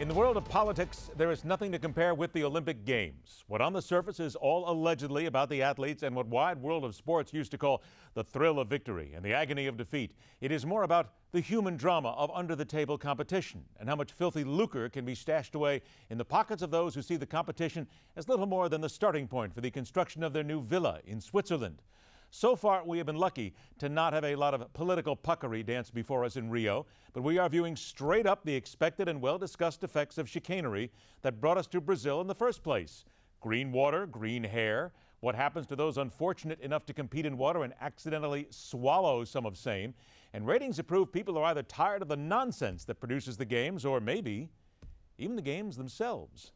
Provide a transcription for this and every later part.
In the world of politics, there is nothing to compare with the Olympic Games. What on the surface is all allegedly about the athletes and what wide world of sports used to call the thrill of victory and the agony of defeat, it is more about the human drama of under-the-table competition and how much filthy lucre can be stashed away in the pockets of those who see the competition as little more than the starting point for the construction of their new villa in Switzerland. So far, we have been lucky to not have a lot of political puckery dance before us in Rio, but we are viewing straight up the expected and well-discussed effects of chicanery that brought us to Brazil in the first place. Green water, green hair. What happens to those unfortunate enough to compete in water and accidentally swallow some of same? And ratings that prove people are either tired of the nonsense that produces the games or maybe even the games themselves.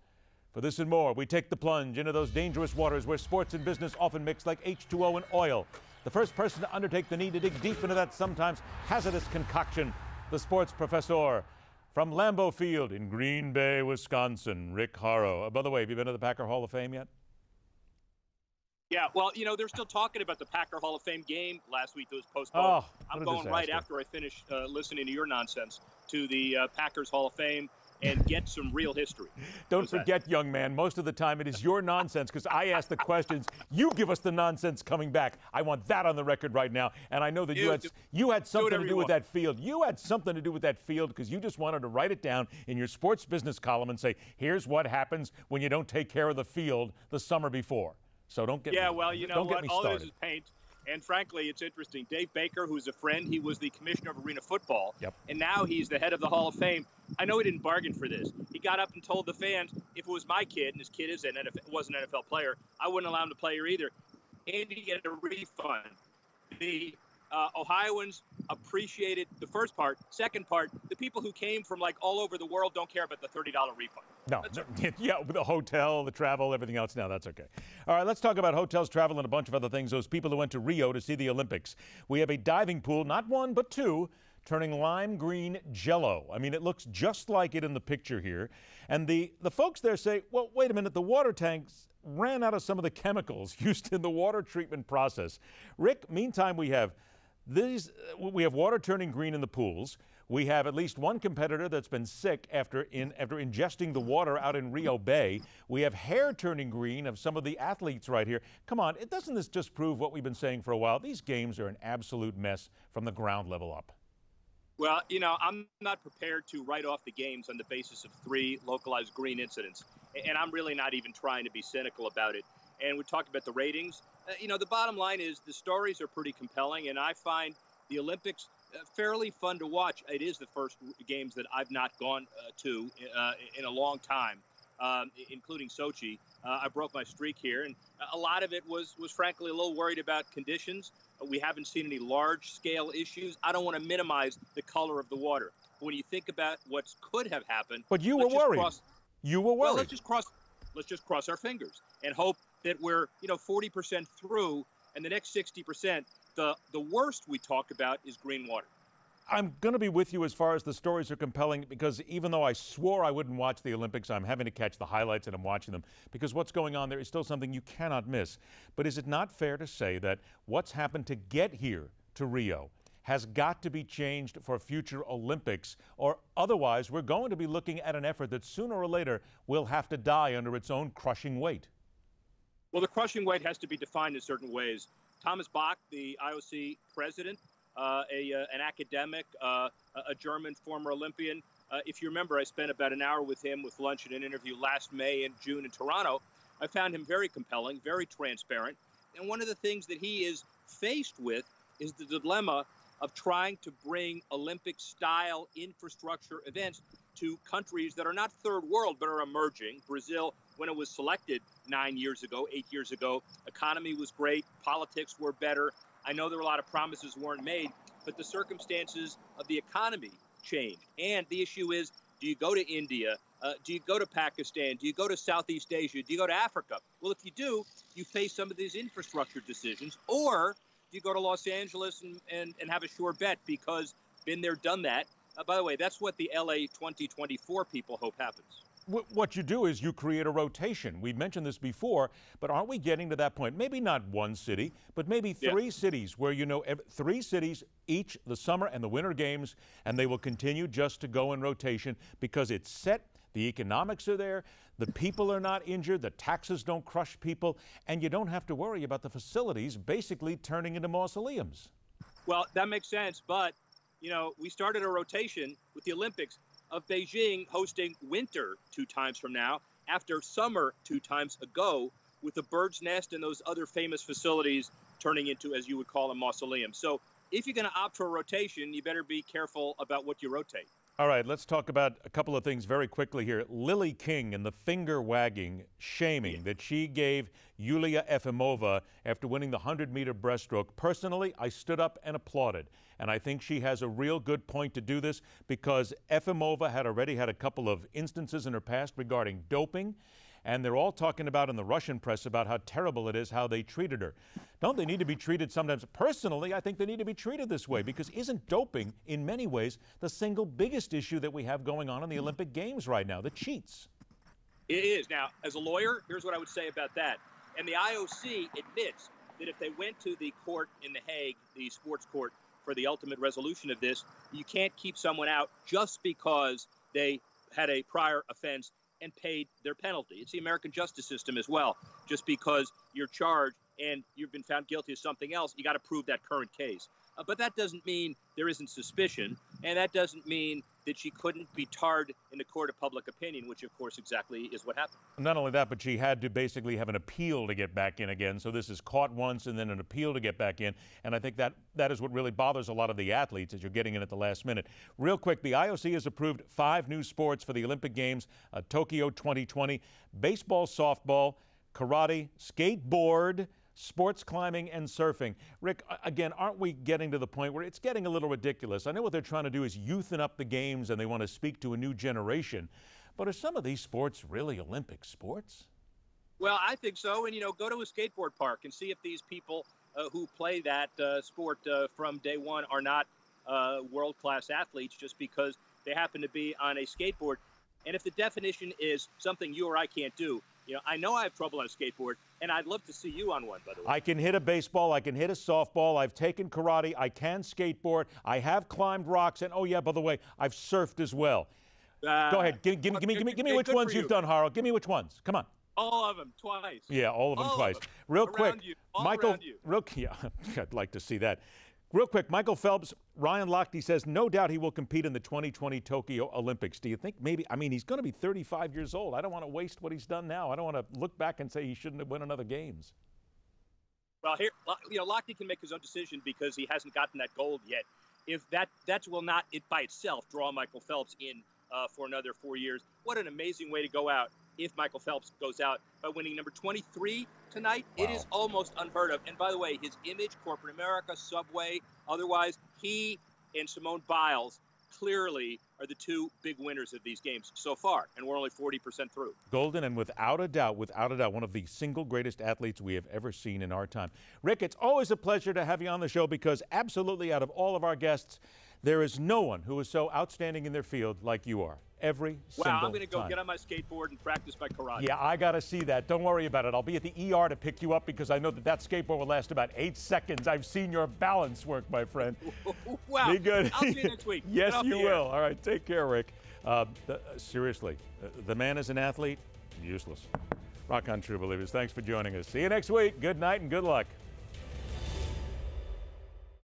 For this and more, we take the plunge into those dangerous waters where sports and business often mix like H2O and oil. The first person to undertake the need to dig deep into that sometimes hazardous concoction, the sports professor from Lambeau Field in Green Bay, Wisconsin, Rick Horrow. By the way, have you been to the Packer Hall of Fame yet? Yeah, well, you know, they're still talking about the Packer Hall of Fame game last week that was postponed. Oh, I'm going right after I finish listening to your nonsense to the Packers Hall of Fame and get some real history. Don't forget, young man, most of the time it is your nonsense because I ask the questions. You give us the nonsense coming back. I want that on the record right now. And I know that you had something to do with that field. You had something to do with that field because you just wanted to write it down in your sports business column and say, here's what happens when you don't take care of the field the summer before. So don't get me, well, you know what? All it is paint. And frankly, it's interesting. Dave Baker, who's a friend, he was the commissioner of arena football. Yep. And now he's the head of the Hall of Fame. I know he didn't bargain for this. He got up and told the fans, if it was my kid, and his kid was an NFL player, I wouldn't allow him to play here either. And he get a refund. The Ohioans appreciated the first part. Second part, the people who came from like all over the world don't care about the $30 refund. No, yeah, the hotel, the travel, everything else. Now that's okay. All right, let's talk about hotels, travel, and a bunch of other things. Those people who went to Rio to see the Olympics. We have a diving pool, not one, but two, turning lime green jello. I mean, it looks just like it in the picture here. And the folks there say, well, wait a minute, the water tanks ran out of some of the chemicals used in the water treatment process. Rick, meantime, we have water turning green in the pools. We have at least one competitor that's been sick after ingesting the water out in Rio Bay. We have hair turning green of some of the athletes right here. Come on, doesn't this just prove what we've been saying for a while? These games are an absolute mess from the ground level up. Well, you know, I'm not prepared to write off the games on the basis of 3 localized green incidents. And I'm really not even trying to be cynical about it. And we talked about the ratings. You know, the bottom line is the stories are pretty compelling, and I find the Olympics fairly fun to watch. It is the first games that I've not gone to in a long time, including Sochi. I broke my streak here, and a lot of it was frankly a little worried about conditions. We haven't seen any large-scale issues. I don't want to minimize the color of the water. When you think about what could have happened, but you were worried. You were worried. Well, let's just cross our fingers and hope that we're 40% through, and the next 60%. The worst we talk about is green water. I'm going to be with you as far as the stories are compelling because even though I swore I wouldn't watch the Olympics, I'm having to catch the highlights and I'm watching them because what's going on there is still something you cannot miss. But is it not fair to say that what's happened to get here to Rio has got to be changed for future Olympics, or otherwise we're going to be looking at an effort that sooner or later will have to die under its own crushing weight? Well, the crushing weight has to be defined in certain ways. Thomas Bach, the IOC president, an academic, a German former Olympian. If you remember, I spent about an hour with him with lunch and an interview last May and June in Toronto. I found him very compelling, very transparent. And one of the things that he is faced with is the dilemma of trying to bring Olympic-style infrastructure events to countries that are not third world but are emerging. Brazil, when it was selected 8 years ago, economy was great, politics were better. I know there were a lot of promises weren't made, but the circumstances of the economy changed. And the issue is, do you go to India? Do you go to Pakistan? Do you go to Southeast Asia? Do you go to Africa? Well, if you do, you face some of these infrastructure decisions. Or do you go to Los Angeles and have a sure bet because been there, done that? By the way, that's what the LA 2024 people hope happens. What you do is you create a rotation. We've mentioned this before, but aren't we getting to that point? Maybe not one city, but maybe 3 cities where 3 cities, each the summer and the winter games, and they will continue just to go in rotation because it's set. The economics are there. The people are not injured. The taxes don't crush people. And you don't have to worry about the facilities basically turning into mausoleums. Well, that makes sense. But, you know, we started a rotation with the Olympics of Beijing hosting winter 2 times from now, after summer 2 times ago, with the Bird's Nest and those other famous facilities turning into, as you would call, a mausoleum. So if you're going to opt for a rotation, you better be careful about what you rotate. All right, let's talk about a couple of things very quickly here. Lily King and the finger-wagging, shaming that she gave Yulia Efimova after winning the 100-meter breaststroke. Personally, I stood up and applauded. And I think she has a real good point to do this because Efimova had already had a couple of instances in her past regarding doping. And they're all talking about in the Russian press about how terrible it is how they treated her. Don't they need to be treated sometimes? Personally, I think they need to be treated this way because isn't doping, in many ways, the single biggest issue that we have going on in the Olympic Games right now, the cheats? It is. Now, as a lawyer, here's what I would say about that. And the IOC admits that if they went to the court in The Hague, the sports court, for the ultimate resolution of this, you can't keep someone out just because they had a prior offense and paid their penalty. It's the American justice system as well. Just because you're charged and you've been found guilty of something else, you got to prove that current case. But that doesn't mean there isn't suspicion, and that doesn't mean that she couldn't be tarred in the court of public opinion, which, of course, exactly is what happened. Not only that, but she had to basically have an appeal to get back in again. So this is caught once and then an appeal to get back in. And I think that is what really bothers a lot of the athletes as you're getting in at the last minute. Real quick, the IOC has approved 5 new sports for the Olympic Games, Tokyo 2020, baseball, softball, karate, skateboard, sports climbing, and surfing. Rick, again, aren't we getting to the point where it's getting a little ridiculous? I know what they're trying to do is youthen up the games and they want to speak to a new generation. But are some of these sports really Olympic sports? Well, I think so. And, you know, go to a skateboard park and see if these people who play that sport from day one are not world-class athletes just because they happen to be on a skateboard. And if the definition is something you or I can't do, you know I have trouble on a skateboard, and I'd love to see you on one, by the way. I can hit a baseball. I can hit a softball. I've taken karate. I can skateboard. I have climbed rocks. And, oh, yeah, by the way, I've surfed as well. Go ahead. Give me which ones you've done, Horrow. Give me which ones. Come on. All of them, twice. Yeah, all of them twice. Real quick, Michael, yeah, I'd like to see that. Real quick, Michael Phelps, Ryan Lochte says no doubt he will compete in the 2020 Tokyo Olympics. Do you think maybe, I mean, he's going to be 35 years old. I don't want to waste what he's done now. I don't want to look back and say he shouldn't have won another games. Well, here, you know, Lochte can make his own decision because he hasn't gotten that gold yet. If that will not, it by itself, draw Michael Phelps in for another 4 years. What an amazing way to go out if Michael Phelps goes out by winning number 23 tonight. Wow. It is almost unheard of. And by the way, his image, corporate America, Subway, otherwise, he and Simone Biles clearly are the 2 big winners of these games so far, and we're only 40% through. Golden, and without a doubt, one of the single greatest athletes we have ever seen in our time. Rick, it's always a pleasure to have you on the show because absolutely out of all of our guests, there is no one who is so outstanding in their field like you are. Every single time. Wow, I'm going to go get on my skateboard and practice my karate. Yeah, I got to see that. Don't worry about it. I'll be at the ER to pick you up because I know that skateboard will last about 8 seconds. I've seen your balance work, my friend. Wow. Be good. I'll see you next week. Yes, you will. All right, take care, Rick. Seriously, the man is an athlete, useless. Rock on, true believers. Thanks for joining us. See you next week. Good night and good luck.